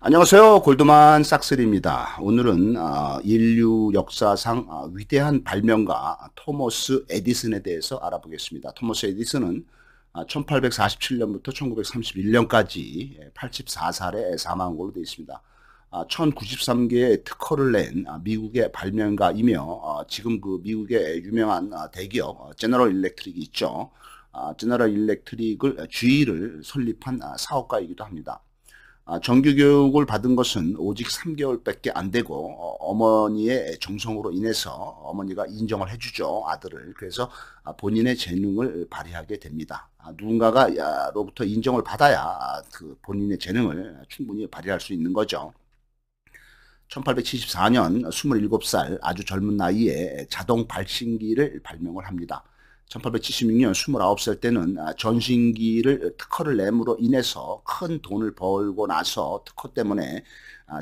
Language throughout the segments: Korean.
안녕하세요. 골드만 삭스입니다. 오늘은 인류 역사상 위대한 발명가 토머스 에디슨에 대해서 알아보겠습니다. 토머스 에디슨은 1847년부터 1931년까지 84살에 사망한 걸로 되어 있습니다. 1093개의 특허를 낸 미국의 발명가이며 지금 그 미국의 유명한 대기업 제너럴 일렉트릭이 있죠. 제너럴 일렉트릭을 GE를 설립한 사업가이기도 합니다. 정규교육을 받은 것은 오직 3개월밖에 안 되고 어머니의 정성으로 인해서 어머니가 인정을 해주죠. 아들을. 그래서 본인의 재능을 발휘하게 됩니다. 누군가로부터 인정을 받아야 그 본인의 재능을 충분히 발휘할 수 있는 거죠. 1874년 27살 아주 젊은 나이에 자동 발신기를 발명을 합니다. 1876년 29살 때는 전신기를 특허를 냄으로 인해서 큰 돈을 벌고 나서 특허 때문에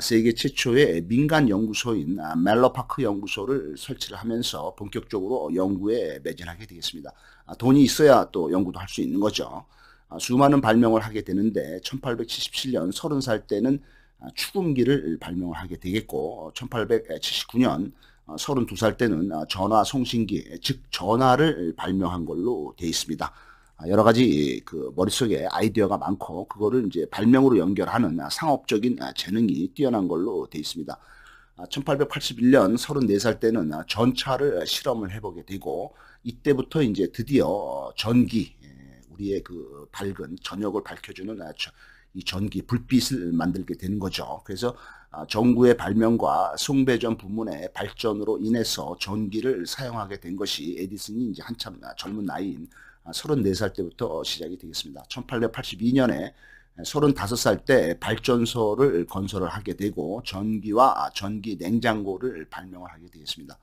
세계 최초의 민간 연구소인 멜로파크 연구소를 설치를 하면서 본격적으로 연구에 매진하게 되겠습니다. 돈이 있어야 또 연구도 할 수 있는 거죠. 수많은 발명을 하게 되는데 1877년 30살 때는 축음기를 발명을 하게 되겠고 1879년 32살 때는 전화 송신기, 즉 전화를 발명한 걸로 되어 있습니다. 여러 가지 그 머릿속에 아이디어가 많고 그거를 이제 발명으로 연결하는 상업적인 재능이 뛰어난 걸로 되어 있습니다. 1881년 34살 때는 전차를 실험을 해보게 되고 이때부터 이제 드디어 전기, 우리의 그 밝은 저녁을 밝혀주는 이 전기, 불빛을 만들게 되는 거죠. 그래서 전구의 발명과 송배전 부문의 발전으로 인해서 전기를 사용하게 된 것이 에디슨이 이제 한참 젊은 나이인 34살 때부터 시작이 되겠습니다. 1882년에 35살 때 발전소를 건설을 하게 되고 전기와 전기 냉장고를 발명을 하게 되겠습니다.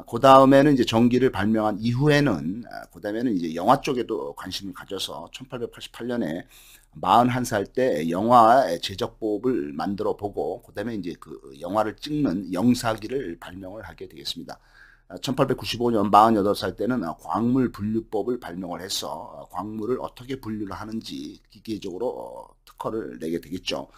그 다음에는 이제 전기를 발명한 이후에는 그 다음에는 이제 영화 쪽에도 관심을 가져서 1888년에 41살 때 영화 제작법을 만들어 보고 그 다음에 이제 그 영화를 찍는 영사기를 발명을 하게 되겠습니다. 1895년 48살 때는 광물 분류법을 발명을 해서 광물을 어떻게 분류를 하는지 기계적으로 특허를 내게 되겠죠.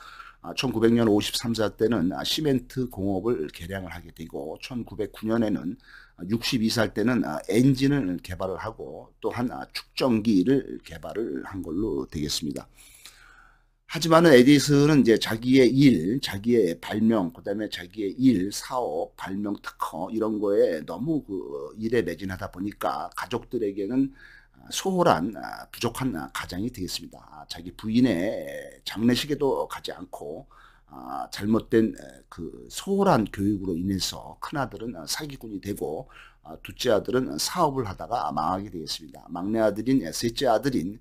1900년 53살 때는 시멘트 공업을 개량을 하게 되고 1909년에는 62살 때는 엔진을 개발을 하고 또한 축전기를 개발을 한 걸로 되겠습니다. 하지만은 에디슨은 이제 자기의 일, 자기의 발명, 그다음에 자기의 일, 사업, 발명 특허 이런 거에 너무 그 일에 매진하다 보니까 가족들에게는 소홀한 부족한 가장이 되겠습니다. 자기 부인의 장례식에도 가지 않고 잘못된 그 소홀한 교육으로 인해서 큰아들은 사기꾼이 되고 둘째 아들은 사업을 하다가 망하게 되겠습니다. 막내 아들인 셋째 아들인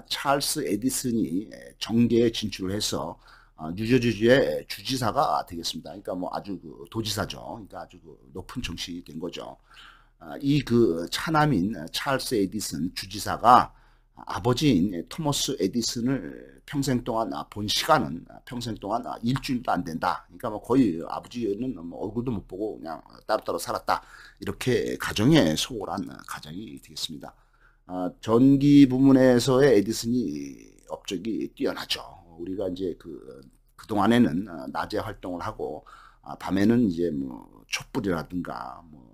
찰스 에디슨이 정계에 진출을 해서 뉴저지주의 주지사가 되겠습니다. 그러니까 뭐 아주 그 도지사죠. 그러니까 아주 그 높은 정치인이 된 거죠. 이 그 차남인 찰스 에디슨 주지사가 아버지인 토머스 에디슨을 평생 동안 본 시간은 평생 동안 일주일도 안 된다. 그러니까 뭐 거의 아버지는 뭐 얼굴도 못 보고 그냥 따로따로 살았다. 이렇게 가정에 소홀한 가정이 되겠습니다. 전기 부문에서의 에디슨이 업적이 뛰어나죠. 우리가 이제 그동안에는 낮에 활동을 하고 밤에는 이제 뭐 촛불이라든가 뭐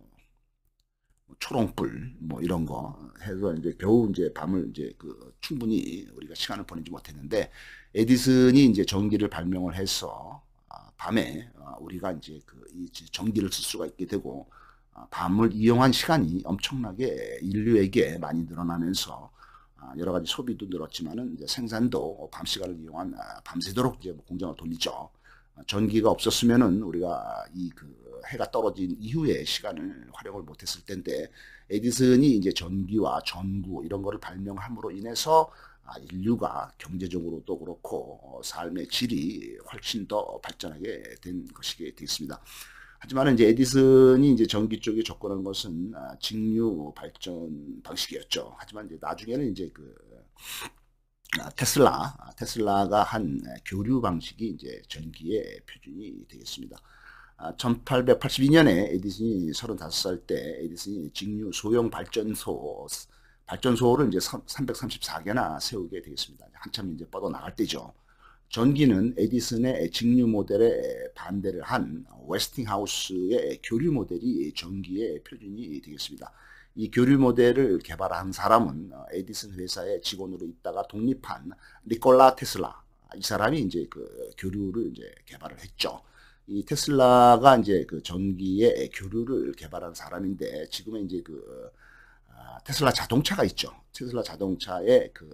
초롱불 뭐 이런 거 해서 이제 겨우 이제 밤을 이제 충분히 우리가 시간을 보내지 못했는데 에디슨이 이제 전기를 발명을 해서 밤에 우리가 이제 이 전기를 쓸 수가 있게 되고 밤을 이용한 시간이 엄청나게 인류에게 많이 늘어나면서 여러 가지 소비도 늘었지만은 이제 생산도 밤 시간을 이용한 밤새도록 이제 뭐 공장을 돌리죠. 전기가 없었으면은 우리가 해가 떨어진 이후에 시간을 활용을 못했을 텐데 에디슨이 이제 전기와 전구 이런 거를 발명함으로 인해서 인류가 경제적으로도 그렇고 삶의 질이 훨씬 더 발전하게 된 것이 되겠습니다. 하지만 이제 에디슨이 이제 전기 쪽에 접근한 것은 직류 발전 방식이었죠. 하지만 이제 나중에는 이제 테슬라가 한 교류 방식이 이제 전기의 표준이 되겠습니다. 1882년에 에디슨이 35살 때 에디슨이 직류 소형 발전소를 이제 334개나 세우게 되겠습니다. 한참 이제 뻗어 나갈 때죠. 전기는 에디슨의 직류 모델에 반대를 한 웨스팅하우스의 교류 모델이 전기의 표준이 되겠습니다. 이 교류 모델을 개발한 사람은 에디슨 회사의 직원으로 있다가 독립한 니콜라 테슬라. 이 사람이 이제 그 교류를 이제 개발을 했죠. 이 테슬라가 이제 그 전기의 교류를 개발한 사람인데 지금은 이제 그 테슬라 자동차가 있죠. 테슬라 자동차의 그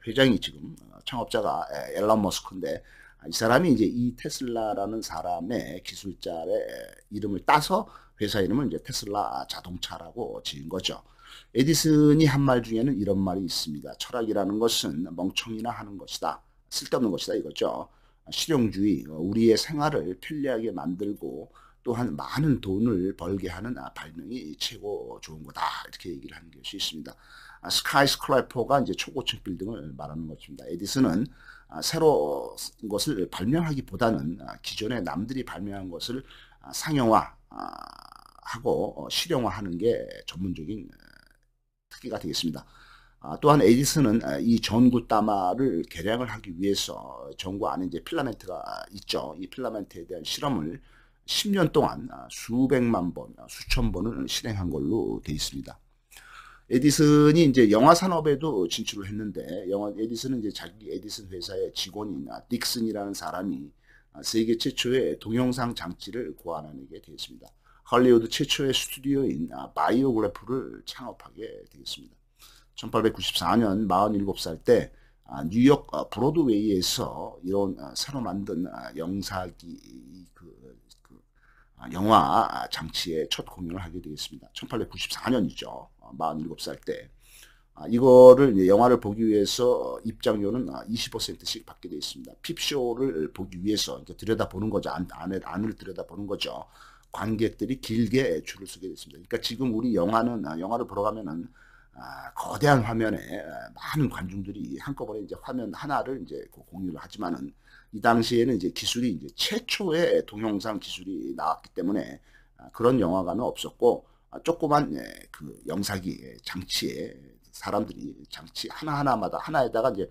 회장이 지금 창업자가 앨런 머스크인데 이 사람이 이제 이 테슬라라는 사람의 기술자의 이름을 따서 회사 이름을 이제 테슬라 자동차라고 지은 거죠. 에디슨이 한 말 중에는 이런 말이 있습니다. 철학이라는 것은 멍청이나 하는 것이다. 쓸데없는 것이다 이거죠. 실용주의, 우리의 생활을 편리하게 만들고 또한 많은 돈을 벌게 하는 발명이 최고 좋은 거다 이렇게 얘기를 하는 것이 있습니다. 스카이스크래퍼가 이제 초고층 빌딩을 말하는 것입니다. 에디슨은 새로 것을 발명하기보다는 기존에 남들이 발명한 것을 상용화하고 실용화하는 게 전문적인 특기가 되겠습니다. 또한 에디슨은 이 전구 따마를 개량을 하기 위해서 전구 안에 이제 필라멘트가 있죠. 이 필라멘트에 대한 실험을 10년 동안 수백만 번, 수천 번을 실행한 걸로 되어 있습니다. 에디슨이 이제 영화 산업에도 진출을 했는데, 에디슨은 이제 자기 에디슨 회사의 직원인 딕슨이라는 사람이 세계 최초의 동영상 장치를 고안하게 되었습니다. 할리우드 최초의 스튜디오인 바이오그래프를 창업하게 되었습니다. 1894년 47살 때 뉴욕 브로드웨이에서 이런 새로 만든 영사기 영화 장치의 첫 공연을 하게 되겠습니다. 1894년이죠. 47살 때. 이거를 영화를 보기 위해서 입장료는 20%씩 받게 되어 있습니다. 핍쇼를 보기 위해서 들여다보는 거죠. 안을 들여다보는 거죠. 관객들이 길게 줄을 서게 됐습니다. 그러니까 지금 우리 영화를 보러 가면은 거대한 화면에 많은 관중들이 한꺼번에 이제 화면 하나를 이제 공유를 하지만은 이 당시에는 이제 기술이 이제 최초의 동영상 기술이 나왔기 때문에 그런 영화관은 없었고 조그만 그 영사기 장치에 사람들이 장치 하나하나마다 하나에다가 이제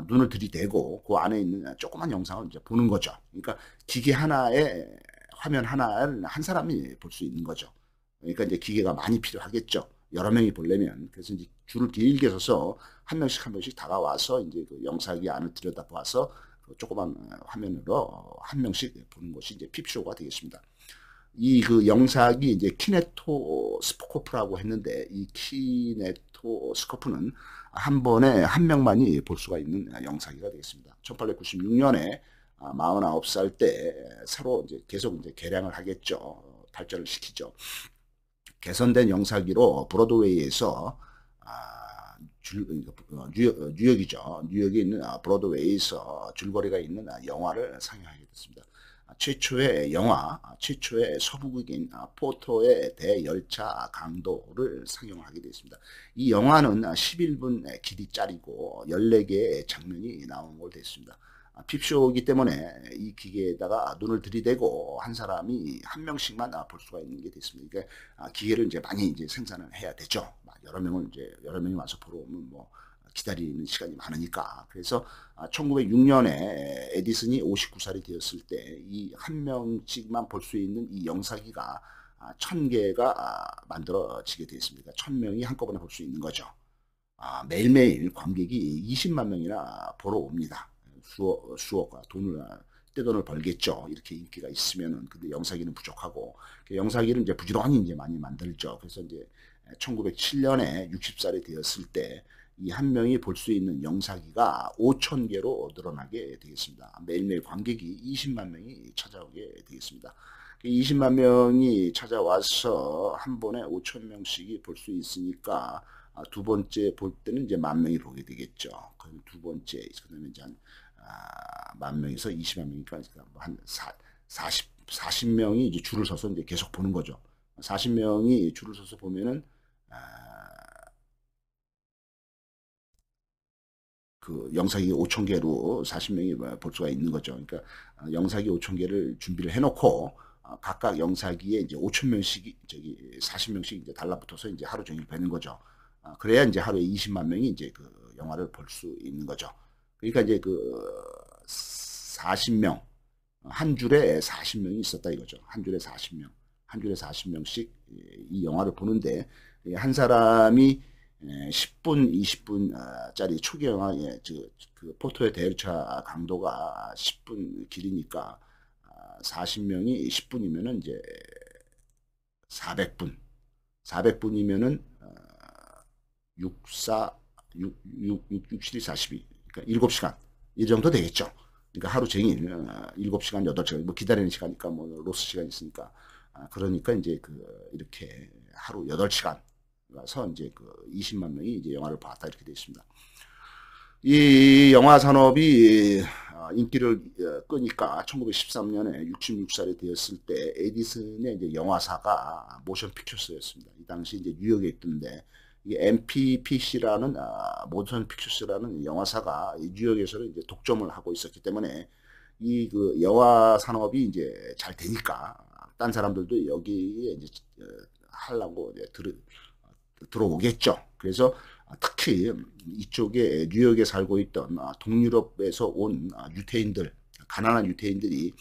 눈을 들이대고 그 안에 있는 조그만 영상을 이제 보는 거죠. 그러니까 기계 하나에 화면 하나를 한 사람이 볼 수 있는 거죠. 그러니까 이제 기계가 많이 필요하겠죠. 여러 명이 보려면. 그래서 이제 줄을 길게 서서 한 명씩 한 명씩 다가와서 이제 그 영상기 안을 들여다봐서 그 조그만 화면으로 한 명씩 보는 것이 이제 핍쇼가 되겠습니다. 이 그 영상이 이제 키네토 스코프라고 했는데 이 키네토 스코프는 한 번에 한 명만이 볼 수가 있는 영상기가 되겠습니다. 1896년에 49살 때 새로 이제 계속 이제 개량을 하겠죠. 발전을 시키죠. 개선된 영상기로 브로드웨이에서 뉴욕이죠. 뉴욕에 있는 브로드웨이에서 줄거리가 있는 영화를 상영하게 됐습니다. 최초의 영화, 최초의 서부극인 포토의 대열차 강도를 상영하게 됐습니다. 이 영화는 11분 길이짜리고 14개의 장면이 나온 걸로 됐습니다. 핍쇼이기 때문에 이 기계에다가 눈을 들이대고 한 사람이 한 명씩만 볼 수가 있는 게 됐습니다. 그러니까 기계를 이제 많이 이제 생산을 해야 되죠. 여러 명이 와서 보러 오면 뭐 기다리는 시간이 많으니까. 그래서 1906년에 에디슨이 59살이 되었을 때 이 한 명씩만 볼 수 있는 이 영사기가 1000개가 만들어지게 되었습니다. 1000명이 한꺼번에 볼 수 있는 거죠. 매일매일 관객이 20만 명이나 보러 옵니다. 수억과 떼돈을 벌겠죠. 이렇게 인기가 있으면은. 근데 영사기는 부족하고, 영사기를 이제 부지런히 이제 많이 만들죠. 그래서 이제 1907년에 60살이 되었을 때 이 한 명이 볼 수 있는 영사기가 5,000개로 늘어나게 되겠습니다. 매일매일 관객이 20만 명이 찾아오게 되겠습니다. 20만 명이 찾아와서 한 번에 5,000명씩이 볼 수 있으니까 두 번째 볼 때는 이제 10,000명이 보게 되겠죠. 그럼 두 번째, 그다음에 이제 한 10,000명에서 20만 명이니까 한 40명이 이제 줄을 서서 이제 계속 보는 거죠. 40명이 줄을 서서 보면은 그 영상이 5,000개로 40명이 볼 수가 있는 거죠. 그러니까 영상이 5,000개를 준비를 해놓고 각각 영상기에 이제 5,000명씩 저기 40명씩 이제 달라붙어서 이제 하루 종일 뵈는 거죠. 그래야 이제 하루에 20만 명이 이제 그 영화를 볼 수 있는 거죠. 그러니까 이제 그 40명, 한 줄에 40명이 있었다 이거죠. 한 줄에 40명, 한 줄에 40명씩 이 영화를 보는데 한 사람이 10분, 20분짜리 초기 영화, 그 포토의 대열차 강도가 10분 길이니까 40명이 10분이면은 이제 400분, 400분이면은 6, 4, 6, 6, 6, 6, 7, 42, 그러니까 7시간 이 정도 되겠죠. 그러니까 하루 종일 7시간, 8시간, 뭐 기다리는 시간이니까 뭐 로스 시간 있으니까 그러니까 이제 이렇게 하루 8시간 가서 이제 20만 명이 이제 영화를 봤다 이렇게 되어 있습니다. 이 영화 산업이 인기를 끄니까 1913년에 66살이 되었을 때 에디슨의 이제 영화사가 모션 픽처스였습니다. 이 당시 이제 뉴욕에 있던데 이게 MPPC라는 모션 픽처스라는 영화사가 뉴욕에서는 이제 독점을 하고 있었기 때문에 이 영화 산업이 이제 잘 되니까 딴 사람들도 여기에 이제 하려고 이제 들어오겠죠. 그래서 특히 이쪽에 뉴욕에 살고 있던 동유럽에서 온 유태인들, 가난한 유태인들이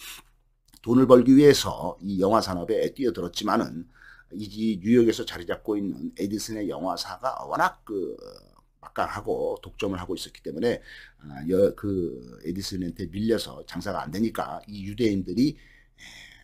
돈을 벌기 위해서 이 영화 산업에 뛰어들었지만은 이 뉴욕에서 자리 잡고 있는 에디슨의 영화사가 워낙 막강하고 독점을 하고 있었기 때문에 에디슨한테 밀려서 장사가 안 되니까 이 유대인들이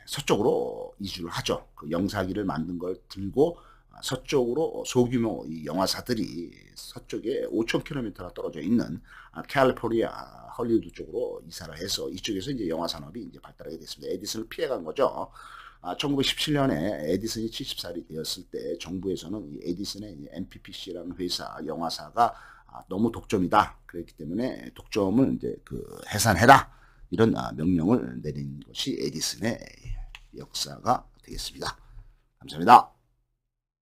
서쪽으로 이주를 하죠. 그 영사기를 만든 걸 들고 서쪽으로 소규모 이 영화사들이 서쪽에 5,000km나 떨어져 있는 캘리포니아 헐리우드 쪽으로 이사를 해서 이쪽에서 이제 영화 산업이 이제 발달하게 됐습니다. 에디슨을 피해간 거죠. 1917년에 에디슨이 70살이 되었을 때 정부에서는 이 에디슨의 MPPC라는 회사 영화사가 너무 독점이다. 그렇기 때문에 독점을 이제 해산해라 이런 명령을 내린 것이 에디슨의 역사가 되겠습니다. 감사합니다.